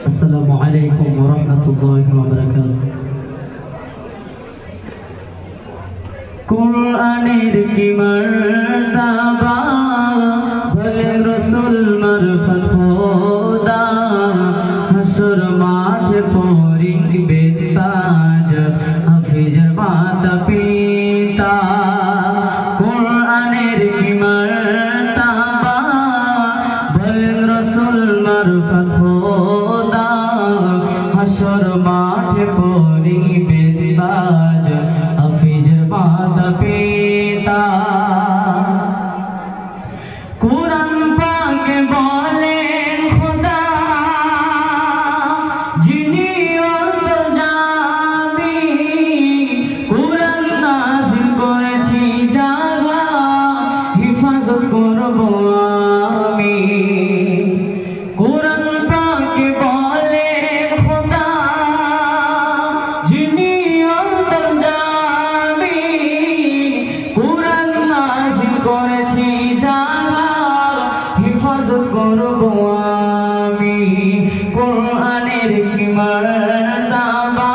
আসসালামু আলাইকুম ওয়া রাহমাতুল্লাহি ওয়া বারাকাতুহু। কুরআনের কি মর্তবা বলে রাসূল মারফত খোদা, হাসর মাঠে পড়িবে তাজ হাফিজের মাতা পিতা। কুরআনের কি মর্তবা বলে রাসূল মারফত খোদা, হাসর মাঠে পড়িবে তাজ হাফিজের মাতা পিতা। কুরআন পাকে বলেন খোদা, যিনি অন্তর্যামী, কুরআন নাযিল করেছি যারা হিফাজত করব আমি। কুরআন পাকে বলেন খোদা, যিনি অন্তর্যামী, কুরআন নাযিল করেছি যারা হিফাজত করব আমি। কুরআনের কি মর্তবা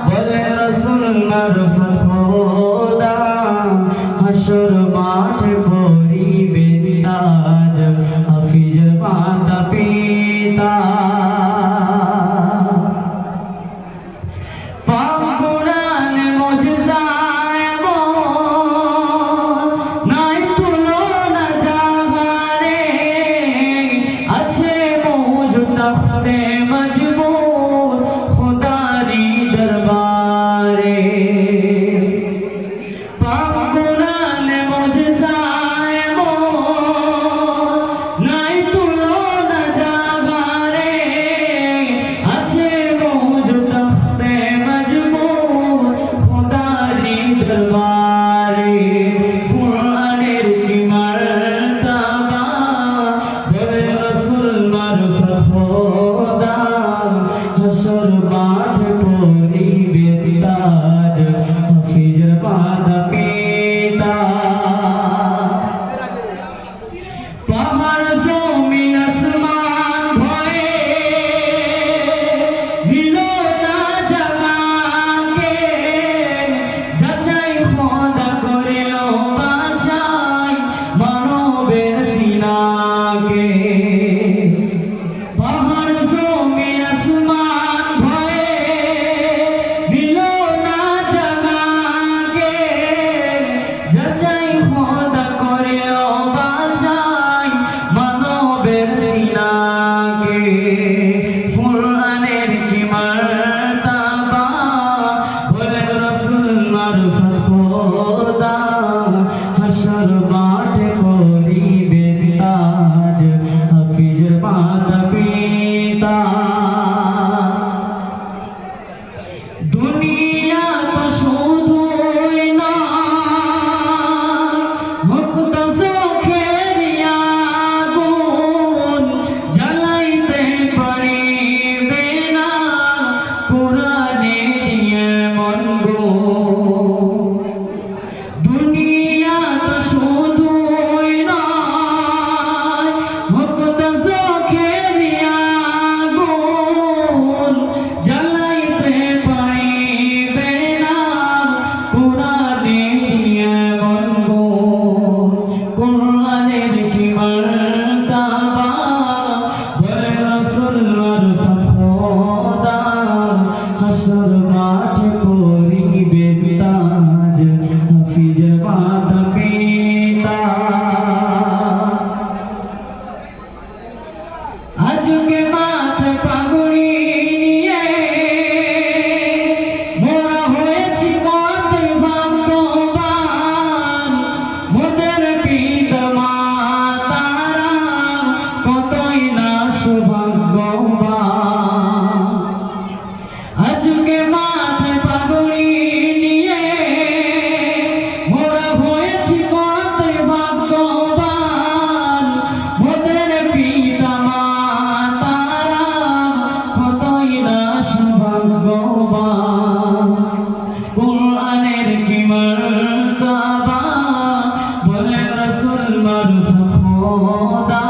বলে রাসূল মারফত খোদা, হাসর মাঠে পড়িবে তাজ হাফিজের মাতা পিতা। পাক কুরআনে মুজিজা এমন নাই তুলনা জাহারে, আছে মওজুদ তখতে মজবুর খুদারি দরবারে। পাক কুরআনে মুজিজা এমন নাই তুলনা জাহারে, আছে মওজুদ তখতে মজবুর খুদারি দরবারে। কুরআনের কি মর্তবা বলে রাসূল মারফত খোদা, হাসর মাঠে পড়িবে তাজ হাফিজের মাতা পিতা। পাহাড় জমিন আসমান ভয়ে দিল না জানাকে, যাচাই খোদা করিল বাছাই মানবের সিনাকে। পাহাড় জমিন আসমান ভয়ে দিল না জানাকে, যাচাই খোদা করিল বাছাই মানবের সিনাকে। কুরআনের কি মর্তবা বলে রাসূল মারফত খোদা, হাসর মাঠে পড়িবে তাজ হাফিজের মাতা পিতা। দুনিয়া তো শুধুই নয়, মুক্ত চোখের আগুন জ্বালাইতে পারিবে না কুরআনের এমন গুণ। দুনিয়া তো শুধুই নয়, মুক্ত চোখের আগুন জ্বালাইতে পারিবে না কুরআনের এমন গুণ। কুরআনের কি মর্তবা বলে রাসূল মারফত খোদা, হাসর মাঠে পড়িবে তাজ হাফিজের মাতা পিতা। আজকে মাথে পাগড়ি নিয়ে মোরা হয়েছি কত ভাগ্যবান, মোদের পিতা মাতারা কতই না সৌভাগ্যবান। আজকে মাথে পাগড়ি নিয়ে মোরা হয়েছি কত ভাগ্যবান, মোদের পিতা মাতারা কতই না সৌভাগ্যবান। কুরআনের কি মর্তবা বলে রাসূল মারফত খোদা,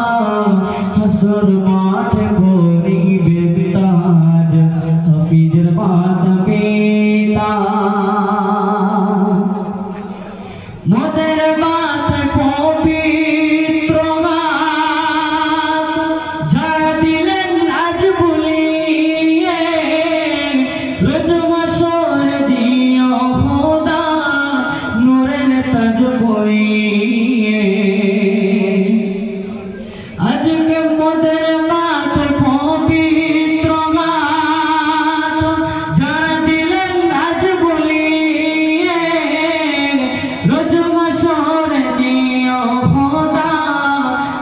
খোদা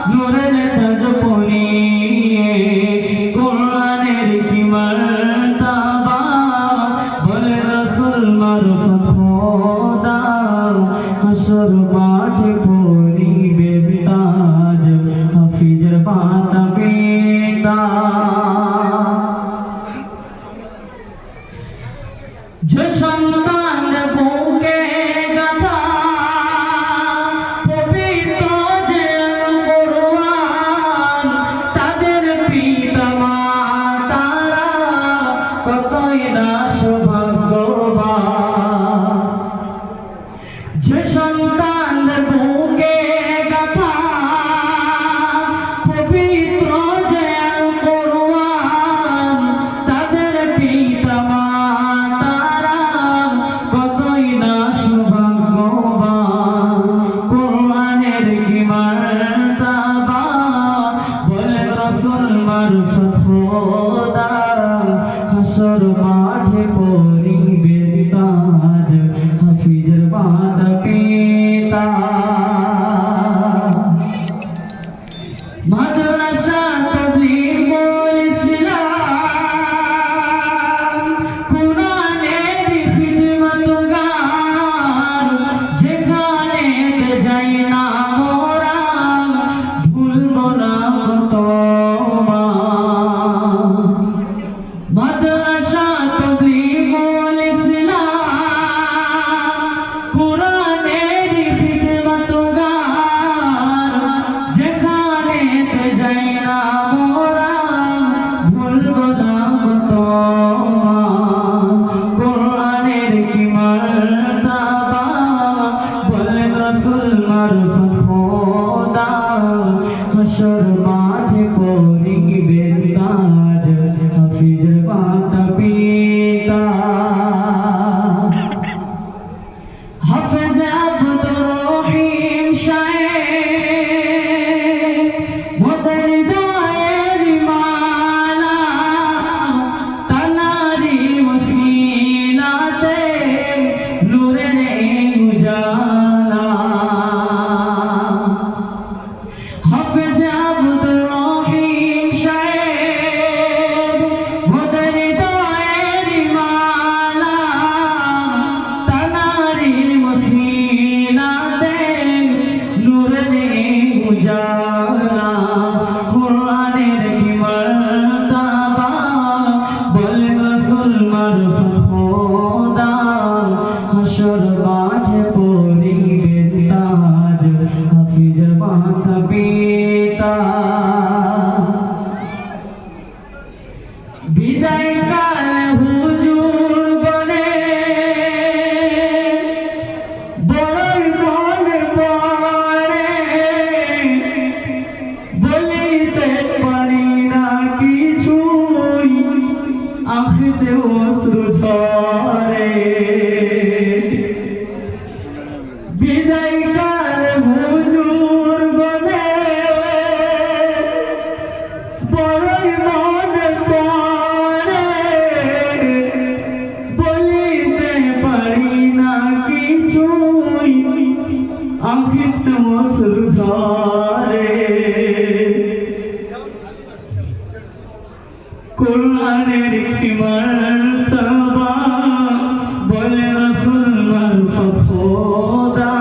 নূরের তাজ পরিয়ে কোরআনের কি মার্তাবা বলে রাসূল মারফত খোদা হাসর মাঠে পরিবে তাজ হাফিজের মাতা পিতা যে সন্তান বুকে গাথা পবিত্র যে কোরআন তাদের পিতা মাতারা কতই না সৌভাগ্যবান যে সন্তান বুকে গাথা পবিত্র যে কোরআন তাদের পিতা হাসর মাঠে পরিবে তাজ হাফিজের মাতা পিতা মাদ্রাসা তাবলীগুল ইসলাম কোরআনের খিদমতগার যেখানে যাই না মোরা ভুলব না মাদ্রাসা তাবলীগুল ইসলাম কোরআনের খিদমতগার যেখানে যাই না মোরা ভুলব না কোরআনের কি মার্তাবা বলে রাসূল মারফত খোদা হাসর মাঠে পরিবে তাজ হাফিজের মাতা পিতা হাফেজ আব্দুর রহিম সাহেব মোদের হৃদয়ের মালা তানারি ওসিলাতে নূরের উজালা হাফেজ আব্দুর রহিম সাহেব মোদের হৃদয়ের মালা তানারি ওসিলাতে নূরের উজালা কোরআনের কি মার্তাবা বলে রাসূল মারফত খোদা হাসর মাঠে পরিবে তাজ হাফিজের মাতা পিতা বিদায় কাল হুজুর গনে বড়ই মনে পড়ে বলিতে পারি না কিছুই আখিতে অশ্রু ঝরে বিদায় কাল হুজুর গনে বড়ই মনে পড়ে বলিতে পারি না কিছুই আখিতে অশ্রু ঝরে কোরআনের কি মার্তাবা বলে রাসূল মারফত খোদা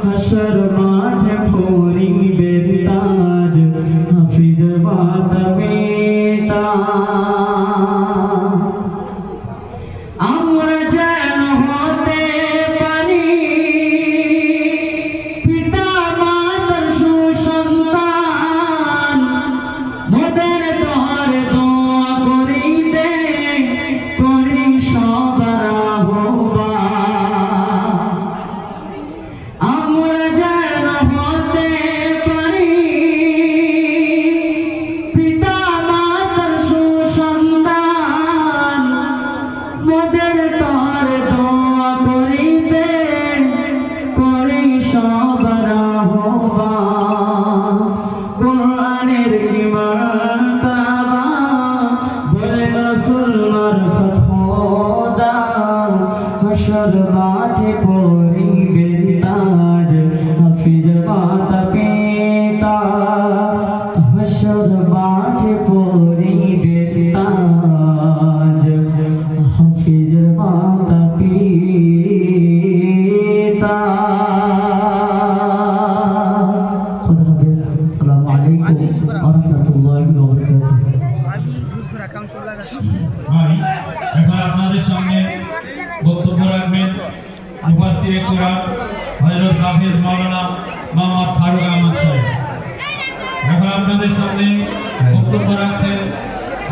হাসর মাঠে পরিবে তাজ হাফিজের মাতা পিতা আমরা যেন হতে পারি পিতা মাতার সুসন্তান মোদের তরে দোয়া করিতে ভাই এখন আপনাদের সামনে বক্তব্য রাখবেন মুফাসসিরে কুরআন হযরত হাফেজ মাওলানা মোহাম্মদ ফারুক আহমদ সাহেব। এখন আপনাদের সামনে বক্তব্য রাখছেন